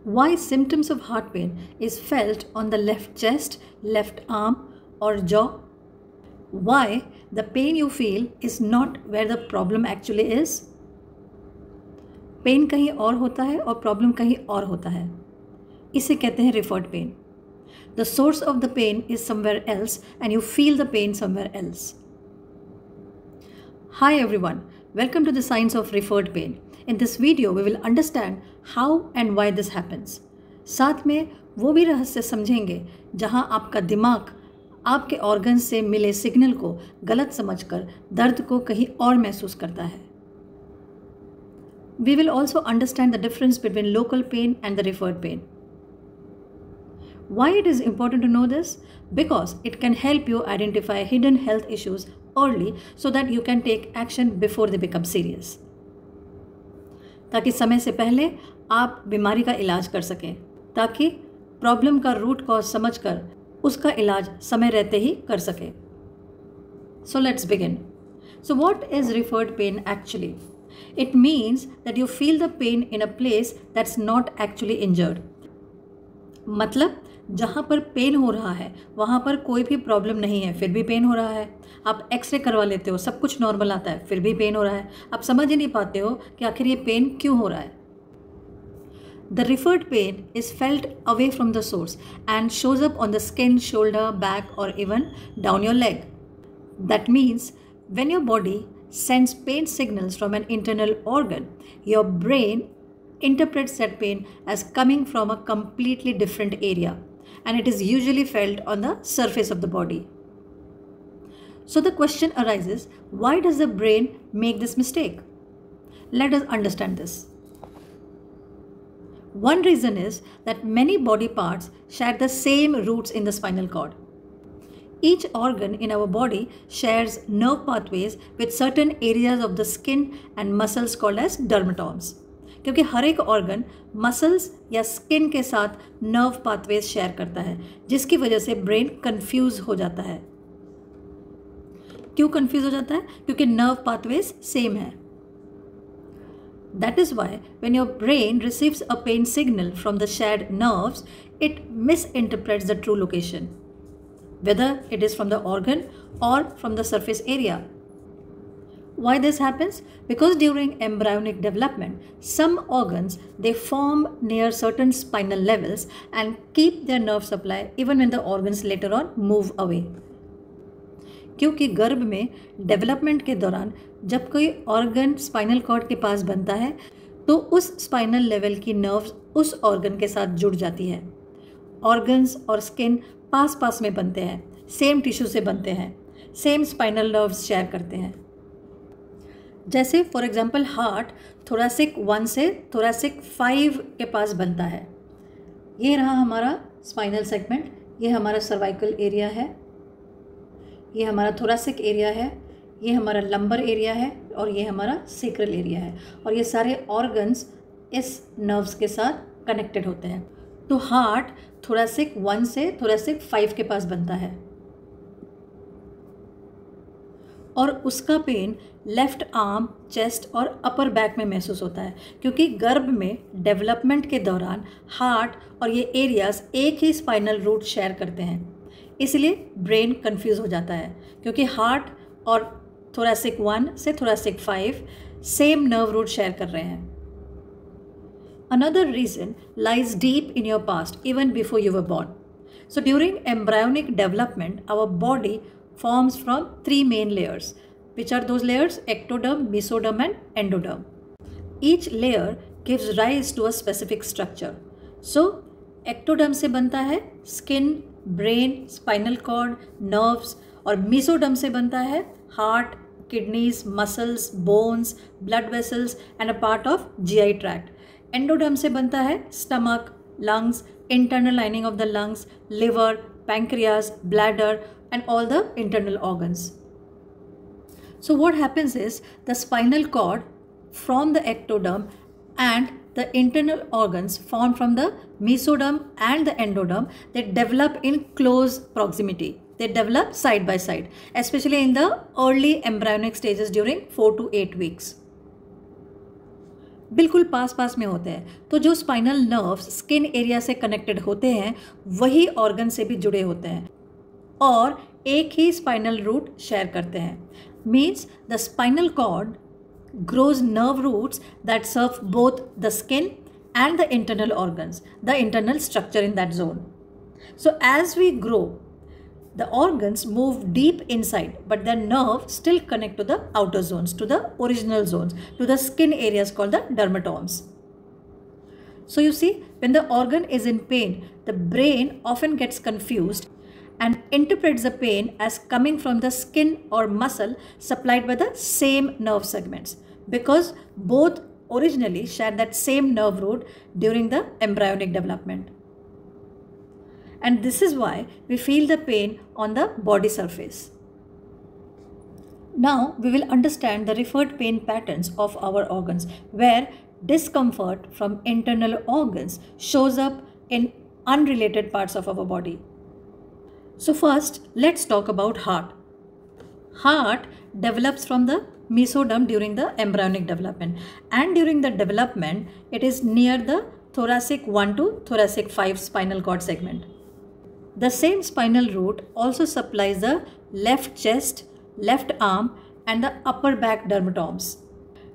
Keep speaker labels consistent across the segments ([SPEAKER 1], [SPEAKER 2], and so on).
[SPEAKER 1] Why symptoms of heart pain is felt on the left chest, left arm or jaw? Why the pain you feel is not where the problem actually is? Pain कहीं और होता है और problem कहीं और होता है. इसे कहते हैं referred pain. The source of the pain is somewhere else and you feel the pain somewhere else. Hi everyone, welcome to the science of referred pain. In this video we will understand how and why this happens. साथ में वो भी रहस्य समझेंगे जहाँ आपका दिमाग आपके ऑर्गन से मिले सिग्नल को गलत समझकर दर्द को कहीं और महसूस करता है. We will also understand the difference between local pain and the referred pain. Why it is important to know this? Because it can help you identify hidden health issues early so that you can take action before they become serious. ताकि समय से पहले आप बीमारी का इलाज कर सकें, ताकि प्रॉब्लम का रूट कॉज समझकर उसका इलाज समय रहते ही कर सकें. So let's begin. So what is referred pain actually? It means that you feel the pain in a place that's not actually injured. मतलब जहाँ पर पेन हो रहा है वहाँ पर कोई भी प्रॉब्लम नहीं है, फिर भी पेन हो रहा है. आप एक्सरे करवा लेते हो, सब कुछ नॉर्मल आता है, फिर भी पेन हो रहा है. आप समझ ही नहीं पाते हो कि आखिर ये पेन क्यों हो रहा है. The referred pain is felt away from the source and shows up on the skin, shoulder, back or even down your leg. That means when your body sends pain signals from an internal organ, your brain interprets that pain as coming from a completely different area, and it is usually felt on the surface of the body. So the question arises, why does the brain make this mistake? Let us understand this. One reason is that many body parts share the same roots in the spinal cord. Each organ in our body shares nerve pathways with certain areas of the skin and muscles called as dermatomes. क्योंकि हर एक organ muscles या skin के साथ nerve pathways share करता है, जिसकी वजह से ब्रेन कंफ्यूज हो जाता है. क्यों कंफ्यूज हो जाता है? क्योंकि नर्व पाथवेज सेम है. That is why when your brain receives a pain signal from the shared nerves, it misinterprets the true location, whether it is from the organ or from the surface area. Why this happens? Because during embryonic development, some organs they form near certain spinal levels and keep their nerve supply even when the organs later on move away. क्योंकि गर्भ में development के दौरान जब कोई organ spinal cord के पास बनता है तो उस स्पाइनल लेवल की नर्व्स उस ऑर्गन के साथ जुड़ जाती है. ऑर्गन्स और स्किन पास पास में बनते हैं, सेम टिश्यू से बनते हैं, सेम स्पाइनल नर्व्स शेयर करते हैं. जैसे फॉर एग्जांपल हार्ट थोरैसिक 1 से थोरैसिक 5 के पास बनता है. ये रहा हमारा स्पाइनल सेगमेंट, ये हमारा सर्वाइकल एरिया है, ये हमारा थोरैसिक एरिया है, ये हमारा लंबर एरिया है और ये हमारा सेक्रल एरिया है. और ये सारे ऑर्गन्स इस नर्व्स के साथ कनेक्टेड होते हैं. तो हार्ट थोरैसिक 1 से थोरैसिक 5 के पास बनता है और उसका पेन लेफ्ट आर्म, चेस्ट और अपर बैक में महसूस होता है, क्योंकि गर्भ में डेवलपमेंट के दौरान हार्ट और ये एरियाज एक ही स्पाइनल रूट शेयर करते हैं. इसलिए ब्रेन कंफ्यूज हो जाता है, क्योंकि हार्ट और थोरैसिक 1 से thoracic 5 same nerve root share कर रहे हैं. Another reason lies deep in your past, even before you were born. So during embryonic development, our body forms from 3 main layers. Which are those layers? Ectoderm, mesoderm and endoderm. Each layer gives rise to a specific structure. So ectoderm से बनता है skin, brain, spinal cord, nerves, और mesoderm से बनता है heart, kidneys, muscles, bones, blood vessels and a part of GI tract. Endoderm से बनता है stomach, lungs, internal lining of the lungs, liver, pancreas, bladder and all the internal organs. So what happens is the spinal cord from the ectoderm and the internal organs formed from the mesoderm and the endoderm, they develop in close proximity. They develop side by side, especially in the early embryonic stages during 4 to 8 weeks. बिल्कुल पास पास में होते हैं। तो जो spinal nerves skin area से connected होते हैं वही ऑर्गन से भी जुड़े होते हैं और एक ही स्पाइनल रूट शेयर करते हैं। Means the spinal cord grows nerve roots that serve both the skin and the internal organs, the internal structure in that zone. So as we grow, the organs move deep inside, but their nerves still connect to the outer zones, to the original zones, to the skin areas called the dermatomes. So you see, when the organ is in pain, the brain often gets confused and interprets the pain as coming from the skin or muscle supplied by the same nerve segments, because both originally share that same nerve root during the embryonic development. And this is why we feel the pain on the body surface. Now we will understand the referred pain patterns of our organs, where discomfort from internal organs shows up in unrelated parts of our body. So first, let's talk about heart. Heart develops from the mesoderm during the embryonic development, and during the development it is near the thoracic 1 to thoracic 5 spinal cord segment. The same spinal root also supplies the left chest, left arm and the upper back dermatomes.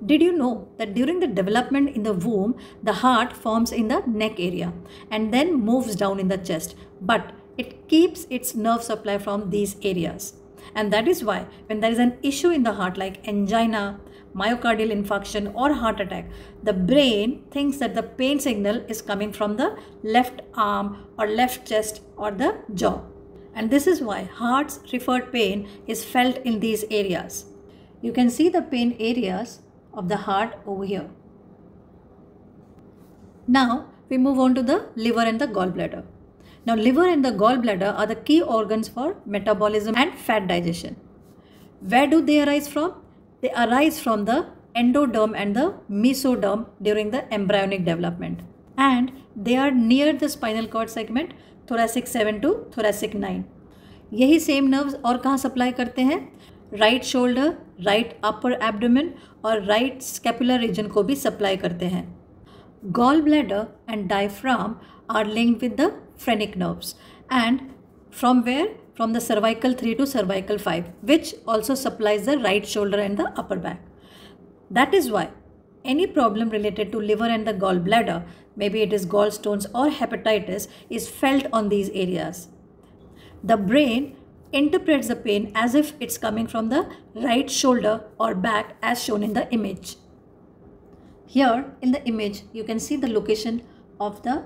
[SPEAKER 1] Did you know that during the development in the womb, the heart forms in the neck area and then moves down in the chest, but it keeps its nerve supply from these areas. And that is why when there is an issue in the heart like angina, myocardial infarction or heart attack, the brain thinks that the pain signal is coming from the left arm or left chest or the jaw. And this is why heart's referred pain is felt in these areas. You can see the pain areas of the heart over here. Now we move on to the liver and the gallbladder. Now liver and the gallbladder are the key organs for metabolism and fat digestion. Where do they arise from? They arise from the endoderm and the mesoderm during the embryonic development. And they are near the spinal cord segment thoracic 7 to thoracic 9. यही same nerves और कहाँ supply करते हैं? Right shoulder, right upper abdomen और right scapular region को भी supply करते हैं. Gall bladder and diaphragm are linked with the phrenic nerves, and from where? From the cervical 3 to cervical 5, which also supplies the right shoulder and the upper back. That is why any problem related to liver and the gallbladder, maybe it is gallstones or hepatitis, is felt on these areas. The brain interprets the pain as if it's coming from the right shoulder or back as shown in the image. Here in the image you can see the location of the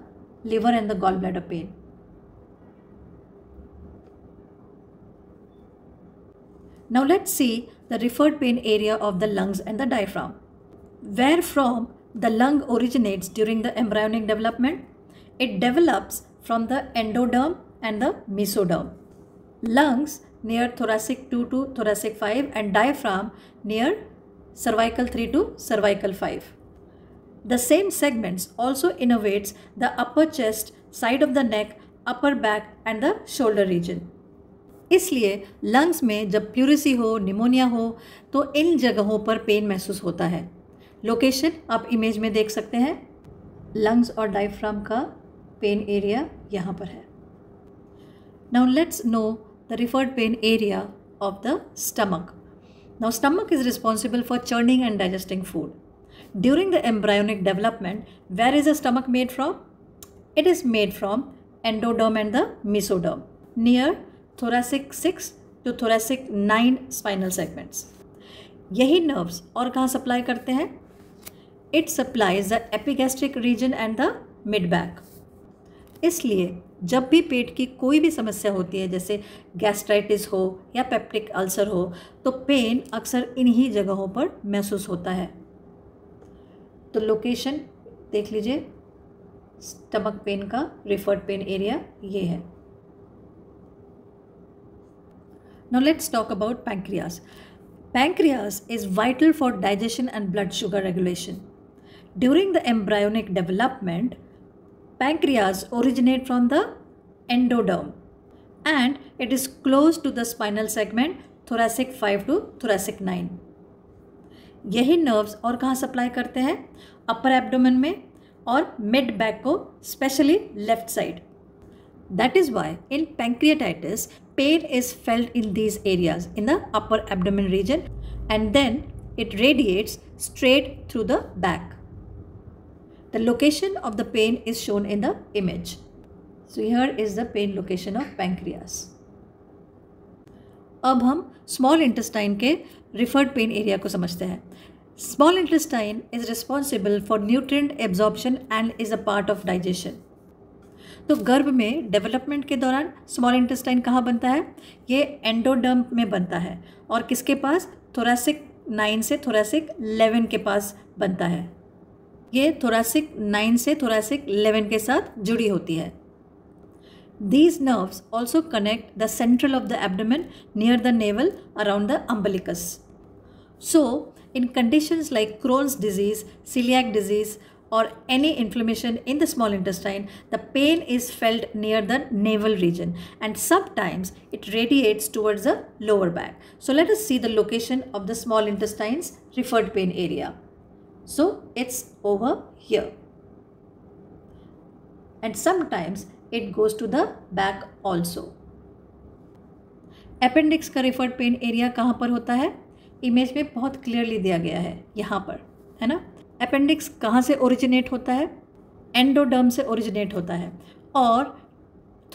[SPEAKER 1] liver and the gallbladder pain. Now let's see the referred pain area of the lungs and the diaphragm. Where from the lung originates during the embryonic development? It develops from the endoderm and the mesoderm. Lungs near thoracic 2 to thoracic 5 and diaphragm near cervical 3 to cervical 5. The same segments also innervates the upper chest, side of the neck, upper back and the shoulder region. इसलिए lungs में जब प्यूरिसी हो, pneumonia हो तो इन जगहों पर pen महसूस होता है. लोकेशन आप इमेज में देख सकते हैं. लंग्स और डायफ्राम का पेन एरिया यहाँ पर है. Now let's know the referred pain area of the stomach. Now stomach is responsible for churning and digesting food. During the embryonic development, where is the stomach made from? It is made from endoderm and the mesoderm near thoracic 6 to thoracic 9 spinal segments. यही nerves और कहाँ supply करते हैं? It supplies the epigastric region and the mid back. इसलिए जब भी पेट की कोई भी समस्या होती है, जैसे गैस्ट्राइटिस हो या पेप्टिक अल्सर हो, तो पेन अक्सर इन्हीं जगहों पर महसूस होता है. तो लोकेशन देख लीजिए, स्टमक पेन का रिफर्ड पेन एरिया ये है. Now let's talk about pancreas. Pancreas is vital for digestion and blood sugar regulation. During the embryonic development, pancreas originate from the endoderm and it is close to the spinal segment thoracic 5 to thoracic 9. यही nerves और कहाँ supply करते हैं? Upper abdomen में और mid back को, specially left side. That is why in pancreatitis, pain is felt in these areas in the upper abdomen region, and then it radiates straight through the back. The location of the pain is shown in the image. So here is the pain location of pancreas. अब हम small intestine के referred pain area को समझते हैं. Small intestine is responsible for nutrient absorption and is a part of digestion. तो गर्भ में development के दौरान स्मॉल इंटेस्टाइन कहाँ बनता है? ये एंडोडर्म में बनता है और किसके पास? थोरैसिक 9 से थोरैसिक 11 के पास बनता है. ये थोरैसिक 9 से थोरैसिक 11 के साथ जुड़ी होती है. These nerves also connect the central of the abdomen near the navel around the umbilicus. So, in conditions like Crohn's disease, celiac disease, or any inflammation in the small intestine, the pain is felt near the navel region and sometimes it radiates towards the lower back. So let us see the location of the small intestine's referred pain area. So it's over here. And sometimes it goes to the back also. Appendix का referred pain area कहाँ पर होता है? Image में बहुत clearly दिया गया है, यहाँ पर है ना. अपेंडिक्स कहाँ से ओरिजिनेट होता है? एंडोडर्म से ओरिजिनेट होता है और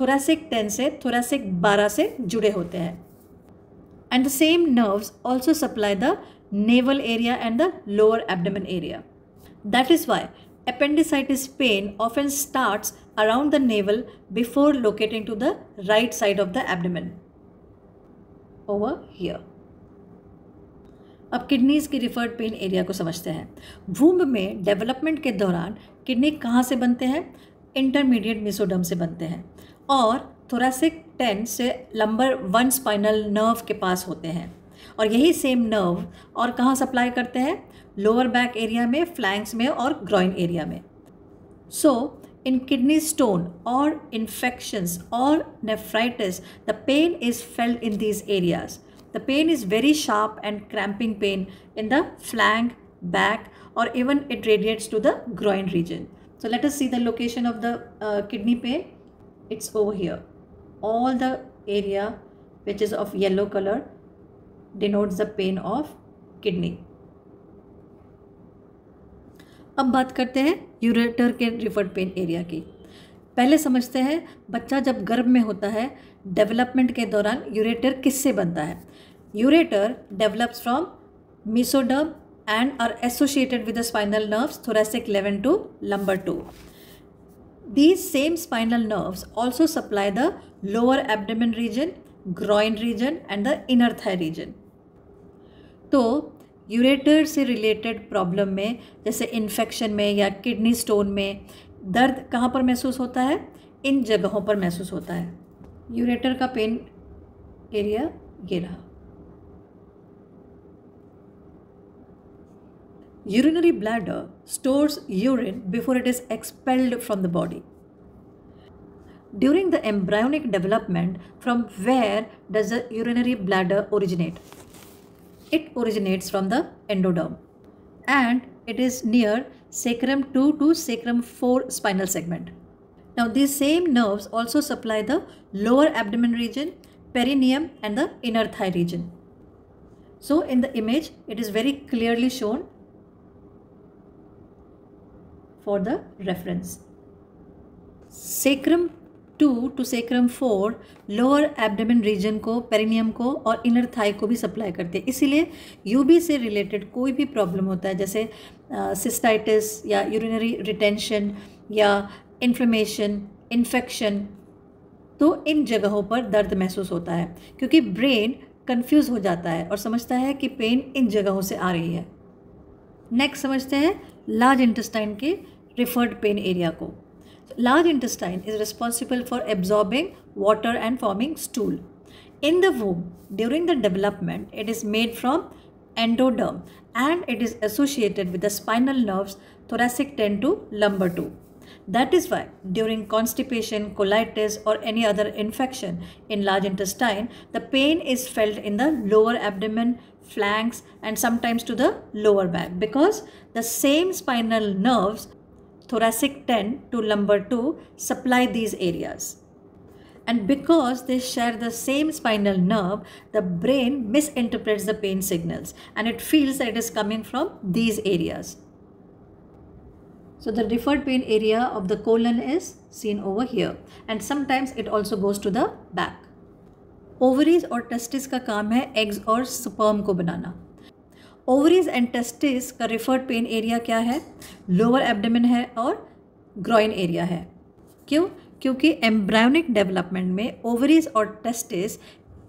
[SPEAKER 1] थोरैसिक 10 से थोरैसिक 12 से जुड़े होते हैं. And the same nerves also supply the navel area and the lower abdomen area. That is why appendicitis pain often starts around the navel before locating to the right side of the abdomen over here. अब kidneys की referred pen area को समझते हैं. Womb में development के दौरान kidney कहाँ से बनते हैं? इंटरमीडिएट मेसोडर्म से बनते हैं और थोरैसिक 10 से लंबर 1 स्पाइनल नर्व के पास होते हैं और यही सेम नर्व और कहाँ सप्लाई करते हैं? लोअर बैक एरिया में, फ्लैंक्स में और ग्रॉइन एरिया में. सो in kidney stone or infections or nephritis, the pain is felt in these areas. The pain is very sharp and cramping pain in the flank, back, or even it radiates to the groin region. So let us see the location of the kidney pain. It's over here. All the area which is of yellow color denotes the pain of kidney. अब बात करते हैं ureter के referred pen area की. पहले समझते हैं बच्चा जब गर्भ में होता है डेवलपमेंट के दौरान यूरेटर किससे बनता है. Ureter develops from mesoderm and are associated with the spinal nerves thoracic 11 to lumbar 2. These same spinal nerves also supply the lower abdomen region, groin region and the inner thigh region. तो ureter से related problem में जैसे infection में या kidney stone में दर्द कहाँ पर महसूस होता है? इन जगहों पर महसूस होता है. यूरेटर का पेन एरिया ये रहा. Urinary bladder stores urine before it is expelled from the body. During the embryonic development, from where does the urinary bladder originate? It originates from the endoderm and it is near sacrum 2 to sacrum 4 spinal segment. Now these same nerves also supply the lower abdomen region, perineum and the inner thigh region. So in the image it is very clearly shown for the reference. Sacrum 2 to sacrum 4 lower abdomen region को, perineum को और inner Thai को भी supply करते हैं. इसीलिए UV से related कोई भी प्रॉब्लम होता है जैसे सिस्टाइटिस या यूरिनरी रिटेंशन या इन्फ्लेमेशन, इन्फेक्शन, तो इन जगहों पर दर्द महसूस होता है क्योंकि ब्रेन कंफ्यूज हो जाता है और समझता है कि पेन इन जगहों से आ रही है. नेक्स्ट समझते हैं लार्ज इंटेस्टाइन के रिफर्ड पेन एरिया को. Large intestine is responsible for absorbing water and forming stool. In the womb, during the development, it is made from endoderm and it is associated with the spinal nerves thoracic 10 to lumbar 2. That is why during constipation, colitis, or any other infection in large intestine, the pain is felt in the lower abdomen, flanks, and sometimes to the lower back, because the same spinal nerves, thoracic 10 to lumbar 2, supply these areas. And because they share the same spinal nerve, the brain misinterprets the pain signals and it feels that it is coming from these areas. So the referred pain area of the colon is seen over here, and sometimes it also goes to the back. Ovaries और testis का काम है eggs और sperm को बनाना. Ovaries and testis का referred pain area क्या है? Lower abdomen है और groin area है. क्यों? क्योंकि embryonic development में ovaries और testis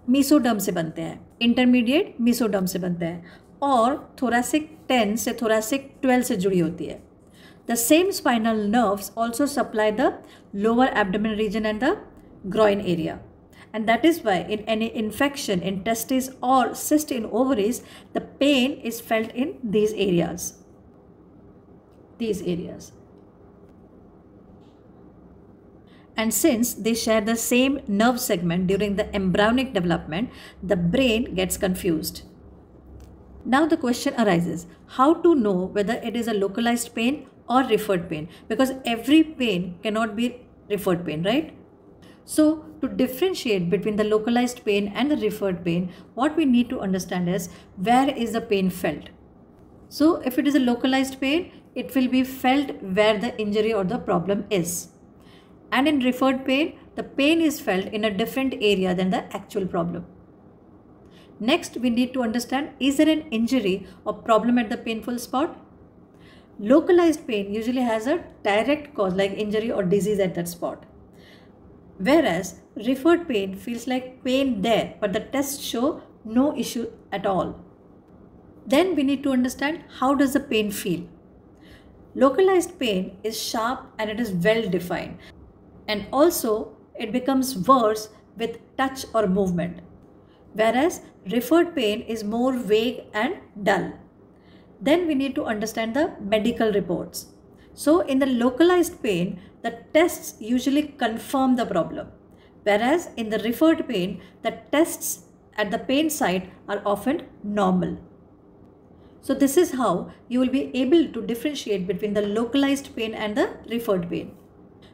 [SPEAKER 1] mesoderm से बनते हैं, intermediate mesoderm से बनते हैं, और thoracic 10 से thoracic 12 से जुड़ी होती है. The same spinal nerves also supply the lower abdomen region and the groin area. And that is why in any infection in testes or cyst in ovaries, the pain is felt in these areas. And since they share the same nerve segment during the embryonic development, the brain gets confused. Now the question arises, how to know whether it is a localized pain or referred pain? Because every pain cannot be referred pain, right? So to differentiate between the localized pain and the referred pain, what we need to understand is where is the pain felt. So if it is a localized pain, it will be felt where the injury or the problem is. And in referred pain, the pain is felt in a different area than the actual problem. Next, we need to understand, is there an injury or problem at the painful spot? Localized pain usually has a direct cause like injury or disease at that spot. Whereas referred pain feels like pain there, but the tests show no issue at all. Then we need to understand, how does the pain feel? Localized pain is sharp and it is well defined. And also it becomes worse with touch or movement. Whereas referred pain is more vague and dull. Then we need to understand the medical reports. So in the localized pain, the tests usually confirm the problem. Whereas in the referred pain, the tests at the pain site are often normal. So this is how you will be able to differentiate between the localized pain and the referred pain.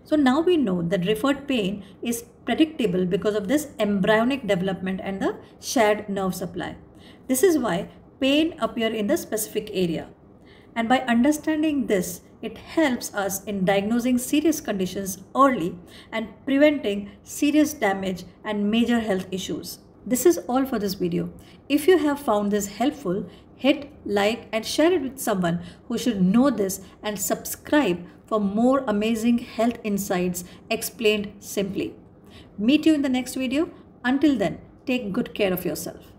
[SPEAKER 1] So now we know that referred pain is predictable because of this embryonic development and the shared nerve supply. This is why pain appears in the specific area. And by understanding this, it helps us in diagnosing serious conditions early and preventing serious damage and major health issues. This is all for this video. If you have found this helpful, hit like and share it with someone who should know this, and subscribe for more amazing health insights explained simply. Meet you in the next video. Until then, take good care of yourself.